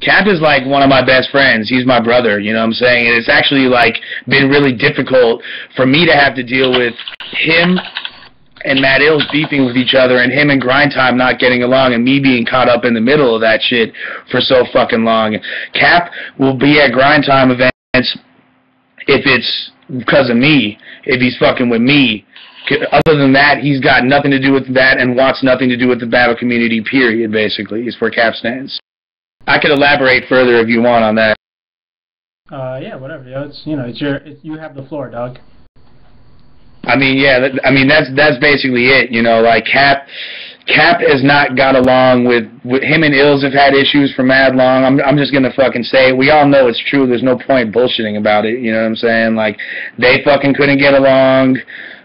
Cap is like one of my best friends. He's my brother, you know what I'm saying? And it's actually like been really difficult for me to have to deal with him and Matt Ills beefing with each other and him and Grind Time not getting along and me being caught up in the middle of that shit for so fucking long. Cap will be at Grind Time events if it's because of me, if he's fucking with me. Other than that, he's got nothing to do with that and wants nothing to do with the battle community, period, basically, is where Cap stands. I could elaborate further if you want on that. Yeah, whatever. You have the floor, dog. I mean, yeah, that's basically it. You know, like Cap has not got along with him and Ills have had issues for mad long. I'm just gonna fucking say it. We all know it's true. There's no point bullshitting about it. You know what I'm saying? Like they fucking couldn't get along.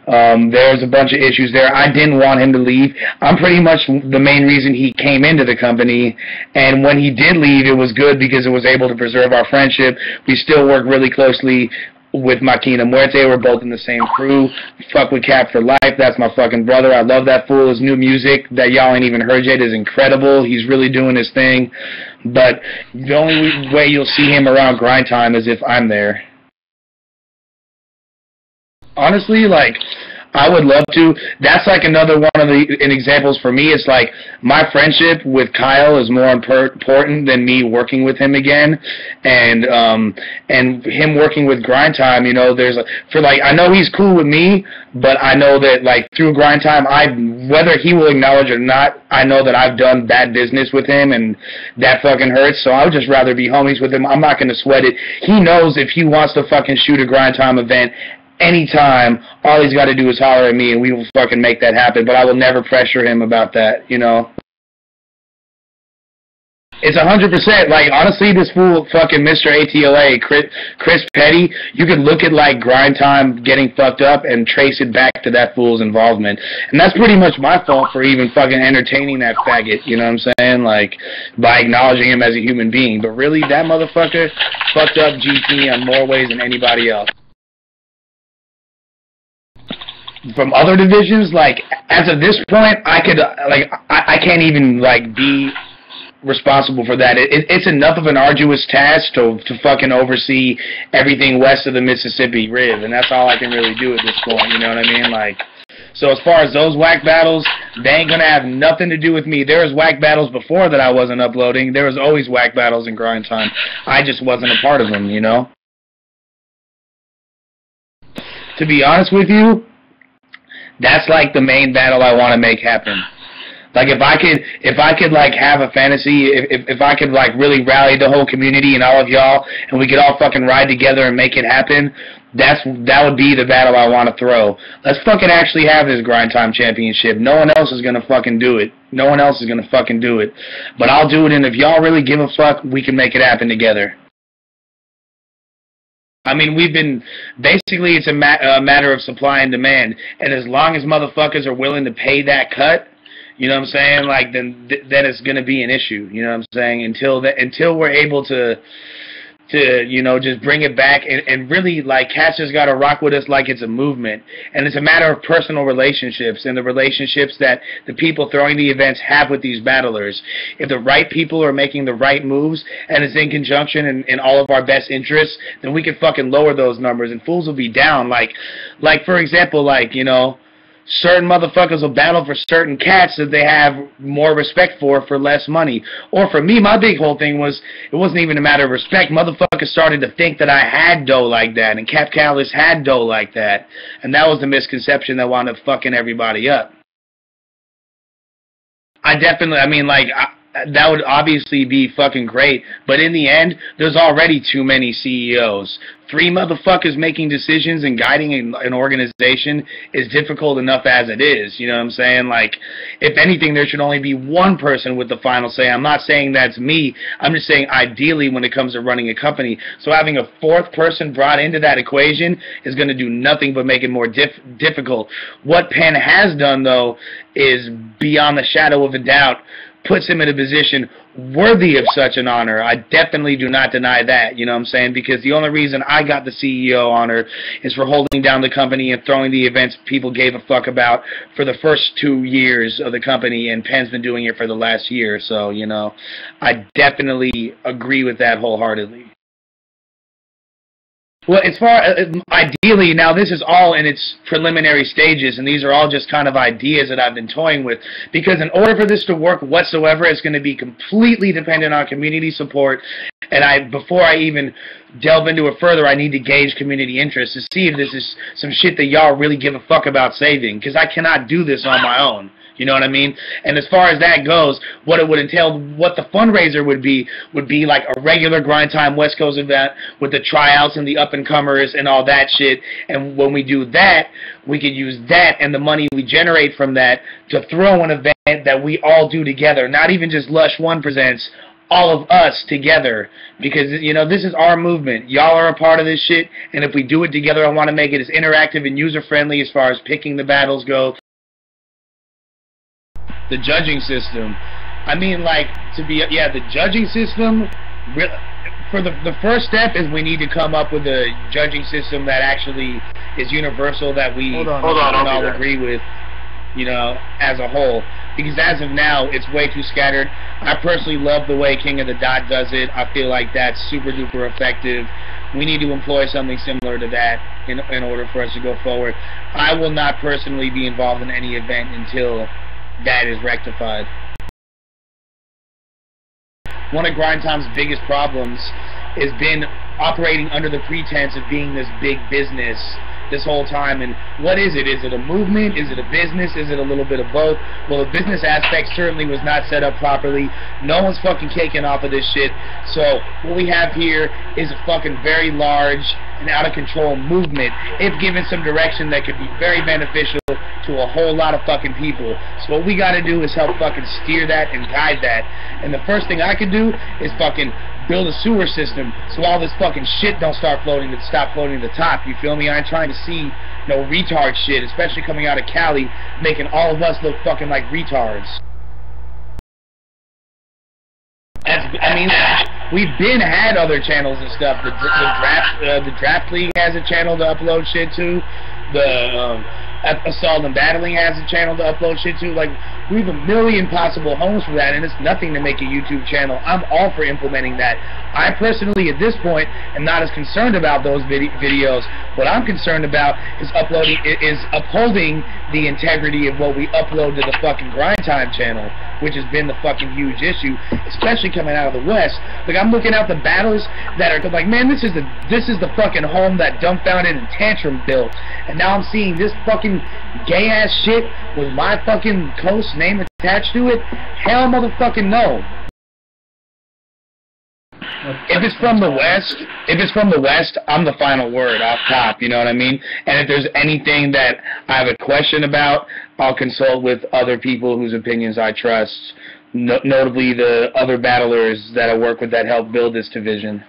There's a bunch of issues there. I didn't want him to leave. I'm pretty much the main reason he came into the company, and when he did leave, it was good because it was able to preserve our friendship. We still work really closely with Makina Muerte. We're both in the same crew. Fuck with Cap for life. That's my fucking brother. I love that fool. His new music that y'all ain't even heard yet is incredible. He's really doing his thing. But the only way you'll see him around Grind Time is if I'm there. Honestly, like, I would love to. That's like another one of the examples for me. It's like my friendship with Kyle is more important than me working with him again, and him working with Grind Time. You know, I know he's cool with me, but I know that like through Grind Time, whether he will acknowledge or not, I know that I've done bad business with him, and that fucking hurts. So I would just rather be homies with him. I'm not gonna sweat it. He knows if he wants to fucking shoot a Grind Time event anytime, all he's got to do is holler at me and we will fucking make that happen, but I will never pressure him about that, you know? It's 100%, like, honestly, this fool fucking Mr. ATLA, Chris Petty, you could look at, like, Grind Time getting fucked up and trace it back to that fool's involvement. And that's pretty much my fault for even fucking entertaining that faggot, you know what I'm saying? Like, by acknowledging him as a human being. But really, that motherfucker fucked up GT on more ways than anybody else. From other divisions, like, as of this point, I can't even, like, be responsible for that. It's enough of an arduous task to fucking oversee everything west of the Mississippi River, and that's all I can really do at this point, you know what I mean? Like, so as far as those whack battles, they ain't gonna have nothing to do with me. There was whack battles before that I wasn't uploading. There was always whack battles in Grind Time. I just wasn't a part of them, you know? To be honest with you, that's like the main battle I want to make happen. Like if I could like have a fantasy, if I could like really rally the whole community and all of y'all, and we could all fucking ride together and make it happen, that would be the battle I want to throw. Let's fucking actually have this Grind Time Championship. No one else is gonna fucking do it. No one else is gonna fucking do it. But I'll do it, and if y'all really give a fuck, we can make it happen together. I mean, basically it's a matter of supply and demand, and as long as motherfuckers are willing to pay that cut, you know what I'm saying, like, then it's going to be an issue, you know what I'm saying, until we're able to, you know, just bring it back, and really, like, Cats just got to rock with us like it's a movement, and it's a matter of personal relationships, and the relationships that the people throwing the events have with these battlers. If the right people are making the right moves, and it's in conjunction in all of our best interests, then we can fucking lower those numbers, and fools will be down, like, for example, like, you know, certain motherfuckers will battle for certain cats that they have more respect for less money. Or for me, my big whole thing was, it wasn't even a matter of respect. Motherfuckers started to think that I had dough like that, and Cap Callis had dough like that. And that was the misconception that wound up fucking everybody up. I mean, like, that would obviously be fucking great, but in the end, there's already too many CEOs. 3 motherfuckers making decisions and guiding an organization is difficult enough as it is, you know what I'm saying? Like, if anything, there should only be one person with the final say. I'm not saying that's me. I'm just saying ideally when it comes to running a company. So having a 4th person brought into that equation is going to do nothing but make it more difficult. What Penn has done, though, is beyond the shadow of a doubt puts him in a position worthy of such an honor. I definitely do not deny that, you know what I'm saying? Because the only reason I got the CEO honor is for holding down the company and throwing the events people gave a fuck about for the first 2 years of the company, and Penn's been doing it for the last year. So, you know, I definitely agree with that wholeheartedly. Well, as far as ideally, now this is all in its preliminary stages, and these are all just kind of ideas that I've been toying with, because in order for this to work whatsoever, it's going to be completely dependent on community support, and before I even delve into it further, I need to gauge community interest to see if this is some shit that y'all really give a fuck about saving, because I cannot do this on my own. You know what I mean? And as far as that goes, what it would entail, what the fundraiser would be like a regular Grind Time West Coast event with the tryouts and the up-and-comers and all that shit. And when we do that, we could use that and the money we generate from that to throw an event that we all do together. Not even just Lush One Presents, all of us together, because, you know, this is our movement. Y'all are a part of this shit, and if we do it together, I want to make it as interactive and user-friendly as far as picking the battles go. The judging system. I mean, like, the judging system, for the first step is we need to come up with a judging system that actually is universal, that we can all agree with, you know, as a whole. Because as of now, it's way too scattered. I personally love the way King of the Dot does it. I feel like that's super duper effective. We need to employ something similar to that in order for us to go forward. I will not personally be involved in any event until that is rectified. One of Grind Time's biggest problems has been operating under the pretense of being this big business this whole time. And what is it? Is it a movement? Is it a business? Is it a little bit of both? Well, the business aspect certainly was not set up properly. No one's fucking caking off of this shit. So what we have here is a fucking very large and out of control movement, if given some direction that could be very beneficial to a whole lot of fucking people. So what we gotta do is help fucking steer that and guide that. And the first thing I could do is fucking build a sewer system so all this fucking shit don't stop floating to the top. You feel me? I ain't trying to see no retard shit, especially coming out of Cali, making all of us look fucking like retards. I mean, we've had other channels and stuff. The Draft League has a channel to upload shit to. The Assault and Battling has a channel to upload shit to. Like, we have a million possible homes for that, and it's nothing to make a YouTube channel. I'm all for implementing that. I personally, at this point, am not as concerned about those videos. What I'm concerned about is upholding the integrity of what we upload to the fucking Grind Time channel, which has been the fucking huge issue, especially coming out of the West. Like, I'm looking at the battles that are like, man, this is the fucking home that Dumbfounded and Tantrum built, and now I'm seeing this fucking gay ass shit with my fucking coast name attached to it. Hell, motherfucking no. If it's from the West, I'm the final word off top, you know what I mean? And if there's anything that I have a question about, I'll consult with other people whose opinions I trust, notably the other battlers that I work with that help build this division.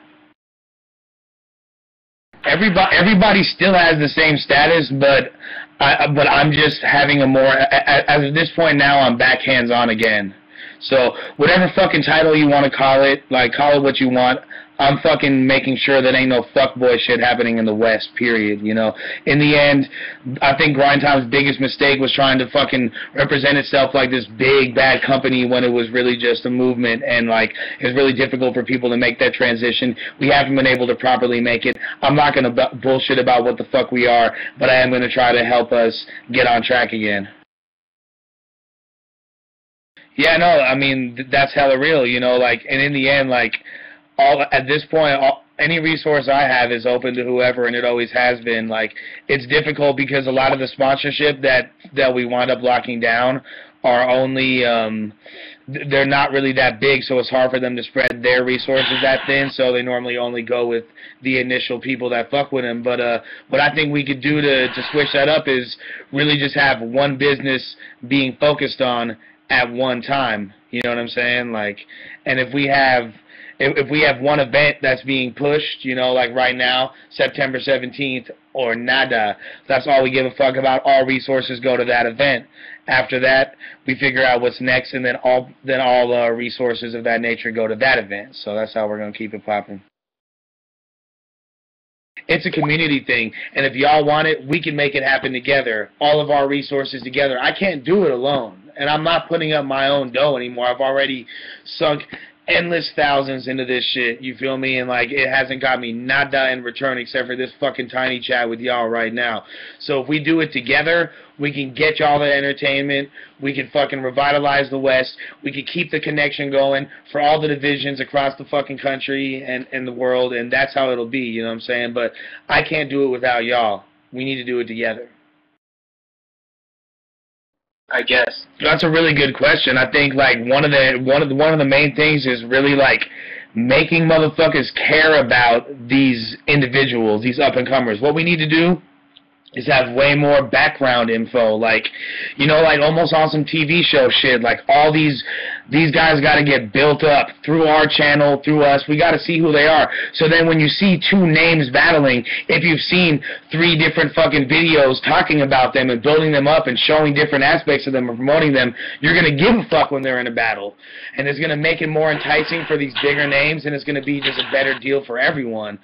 Everybody still has the same status, but I'm just having a more, as of this point now, I'm back hands-on again. So whatever fucking title you want to call it, like, call it what you want. I'm fucking making sure that ain't no fuckboy shit happening in the West, period, you know. In the end, I think Grind Time's biggest mistake was trying to fucking represent itself like this big, bad company when it was really just a movement, and, like, it's really difficult for people to make that transition. We haven't been able to properly make it. I'm not going to bullshit about what the fuck we are, but I am going to try to help us get on track again. Yeah, no, I mean, that's hella real, you know, like, and in the end, like, at this point, any resource I have is open to whoever, and it always has been. Like, it's difficult because a lot of the sponsorship that we wind up locking down are only, they're not really that big, so it's hard for them to spread their resources that thin, so they normally only go with the initial people that fuck with them. But what I think we could do to switch that up is really just have one business being focused on at one time, you know what I'm saying? Like, and if we have one event that's being pushed, you know, like right now, September 17th or nada, that's all we give a fuck about. All resources go to that event. After that, we figure out what's next, and then all resources of that nature go to that event. So that's how we're gonna keep it popping. It's a community thing, and if y'all want it, we can make it happen together. All of our resources together. I can't do it alone, and I'm not putting up my own dough anymore. I've already sunk endless thousands into this shit, you feel me? And like, it hasn't got me nada in return except for this fucking tiny chat with y'all right now. So if we do it together, we can get y'all the entertainment, we can fucking revitalize the West, we can keep the connection going for all the divisions across the fucking country and the world, and that's how it'll be, you know what I'm saying? But I can't do it without y'all. We need to do it together. I guess that's a really good question. I think like one of the main things is really like making motherfuckers care about these individuals, these up and comers. What we need to do is have way more background info, like, you know, like almost on some TV show shit. Like all these guys got to get built up through our channel, through us. We got to see who they are. So then when you see two names battling, if you've seen 3 different fucking videos talking about them and building them up and showing different aspects of them and promoting them, you're going to give a fuck when they're in a battle. And it's going to make it more enticing for these bigger names, and it's going to be just a better deal for everyone.